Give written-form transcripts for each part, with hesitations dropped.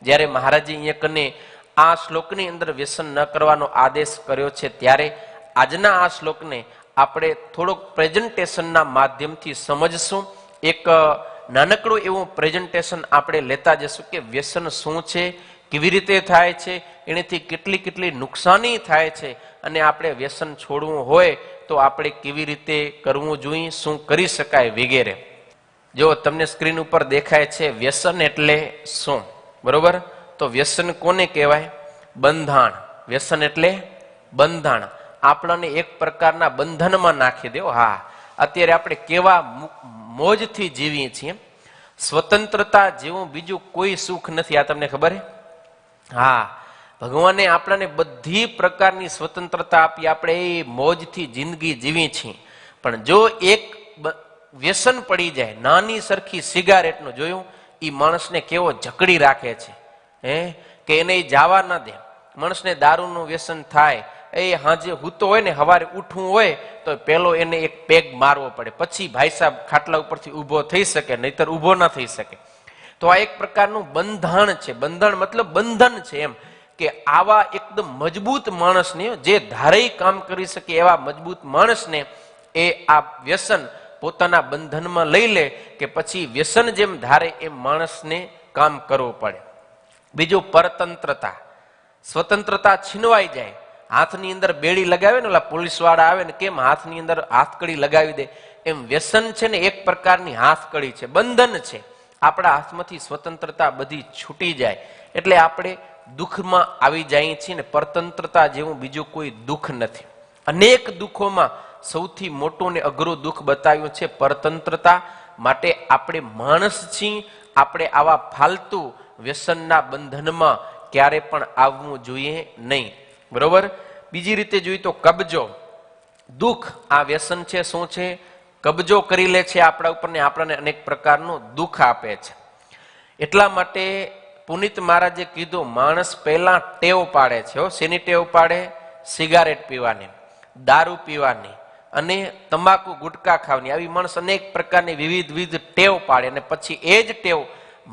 જ્યારે મહારાજે અહીંયા કને આ શ્લોકની અંદર વ્યસન ન કરવાનો આદેશ કર્યો છે, ત્યારે આજના આ શ્લોકને આપણે થોડોક પ્રેઝન્ટેશનના માધ્યમથી સમજશું. એક નાનકડું એવું પ્રેઝન્ટેશન આપણે લેતા જશું કે વ્યસન શું છે, કેવી રીતે થાય છે, એનાથી કેટલી નુકસાની થાય છે, અને આપણે વ્યસન છોડવું હોય તો આપણે કેવી રીતે કરવું જોઈએ, શું કરી શકાય વગેરે. જો તમને સ્ક્રીન ઉપર દેખાય છે વ્યસન એટલે શું, બરોબર? તો વ્યસન કોને કહેવાય? બંધાણ. વ્યસન એટલે બંધાણ. આપણને એક પ્રકારના બંધનમાં નાખી દો. હા, અત્યારે આપણે કેવા મોજથી જીવીએ છીએ. સ્વતંત્રતા જેવું બીજું કોઈ સુખ નથી. આ તમને ખબર છે? હા, ભગવાને આપણને બધી પ્રકારની સ્વતંત્રતા આપી, આપણે એ મોજથી જિંદગી જીવી છીએ. પણ જો એક વ્યસન પડી જાય, નાની સરખી સિગારેટનું જોયું, એ માણસને કેવો જકડી રાખે છે, કે એને જવા ન દે. માણસને દારૂનું વ્યસન થાય, એ હાજે હૂતો હોય ને, સવારે ઉઠવું હોય તો પેલો એને એક પેગ મારવો પડે, પછી ભાઈ સાહેબ ખાટલા ઉપરથી ઊભો થઈ શકે, નહીતર ઊભો ન થઈ શકે. તો આ એક પ્રકારનું બંધાણ છે. બંધાણ મતલબ બંધન છે એમ, કે આવા એકદમ મજબૂત માણસને, જે ધારે કામ કરી શકે એવા મજબૂત માણસને એ આ વ્યસન પોતાના બંધનમાં લઈ લે, કે પછી વ્યસન જેમ ધારે એમ માણસને કામ કરવું પડે. બીજું પરતંત્રતા. સ્વતંત્રતા છીનવાઈ જાય. હાથની અંદર બેડી લગાવે ને, ઓલા પોલીસ વાળા આવે ને કેમ હાથની અંદર હાથકડી લગાવી દે, એમ વ્યસન છે ને એક પ્રકારની હાથકડી છે, બંધન છે. આપણા હાથમાંથી સ્વતંત્રતા બધી છૂટી જાય એટલે આપણે દુઃખમાં આવી જઈએ છીએ ને. પરતંત્રતા જેવું બીજું કોઈ દુઃખ નથી. અનેક દુઃખોમાં સૌથી મોટું ને અઘરું દુઃખ બતાવ્યું છે પરતંત્રતા. માટે આપણે માણસ છીએ, આપણે આવા ફાલતુ વ્યસનના બંધનમાં ક્યારે પણ આવવું જોઈએ નહીં, બરોબર? બીજી રીતે જોઈએ તો કબજો. દુઃખ આ વ્યસન છે. શું છે? કબજો કરી લે છે આપણા ઉપર ને આપણને અનેક પ્રકારનું દુઃખ આપે છે. એટલા માટે પુનિત મહારાજે કીધું, માણસ પહેલા ટેવ પાડે છે. શેની ટેવ પાડે? સિગારેટ પીવાની, દારૂ પીવાની અને તમાકુ ગુટકા ખાવાની. આવી માણસ અનેક પ્રકારની વિવિધ ટેવ પાડે, અને પછી એ જ ટેવ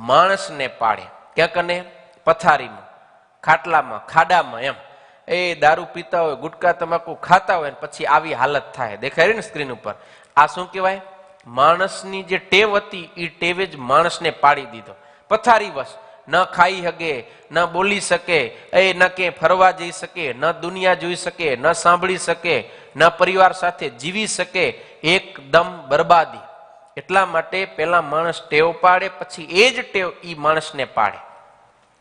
માણસને પાડે. ક્યાંક અને પથારીમાં, ખાટલામાં, ખાડામાં, એમ એ દારૂ પીતા હોય, ગુટકા તમાકુ ખાતા હોય, પછી આવી હાલત થાય. દેખાય ને સ્ક્રીન ઉપર? આ શું કહેવાય? માણસની જે ટેવ હતી એ ટેવે જ માણસને પાડી દીધો. પથારી વશ ન ખાઈ શકે, ન બોલી શકે, ન કે ફરવા જઈ શકે, ન દુનિયા જોઈ શકે, ન સાંભળી શકે, ન પરિવાર સાથે જીવી શકે. એકદમ બરબાદી. એટલા માટે પેલા માણસ ટેવ પાડે, પછી એ જ ટેવ ઈ માણસને પાડે.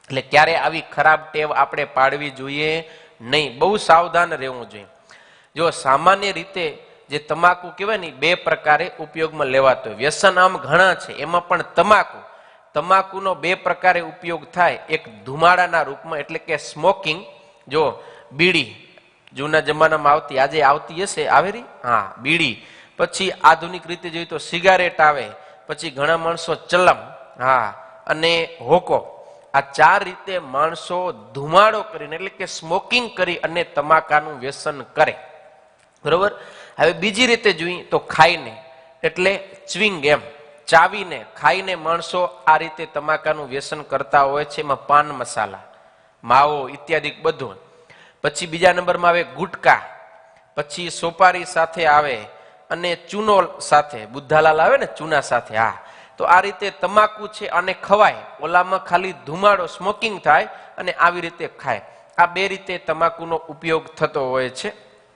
એટલે ક્યારે આવી ખરાબ ટેવ આપણે પાડવી જોઈએ નહીં. બહુ સાવધાન રહેવું જોઈએ. જો સામાન્ય રીતે જે તમાકુ કહેવાય ને, બે પ્રકારે ઉપયોગમાં લેવાતો હોય. વ્યસન આમ ઘણા છે, એમાં પણ તમાકુનો બે પ્રકારે ઉપયોગ થાય. એક ધુમાડાના રૂપમાં, એટલે કે સ્મોકિંગ. જો બીડી જૂના જમાનામાં આવતી, આજે આવતી હશે, આવે રહી, હા, બીડી. પછી આધુનિક રીતે જોઈએ તો સિગારેટ આવે. પછી ઘણા માણસો ચલમ, હા, અને હોકો. આ ચાર રીતે માણસો ધુમાડો કરીને, એટલે કે સ્મોકિંગ કરી અને તમાકાનું વ્યસન કરે, બરોબર? હવે બીજી રીતે જોઈએ તો ખાઈને, એટલે ચ્વિંગ, એમ ચાવીને ખાઈને માણસો આ રીતે તમાકાનું વ્યસન કરતા હોય છે. એમાં પાન મસાલા, માવો ઇત્યાદિ બધું. પછી બીજા નંબરમાં આવે ગુટકા, પછી સોપારી સાથે આવે, અને ચૂનો સાથે, બુદ્ધાલાલ આવે ને ચૂના સાથે. હા, તો આ રીતે તમાકુ છે અને ખવાય. ઓલામાં ખાલી ધુમાડો, સ્મોકિંગ થાય, અને આવી રીતે ખાય. આ બે રીતે તમાકુનો ઉપયોગ થતો હોય છે.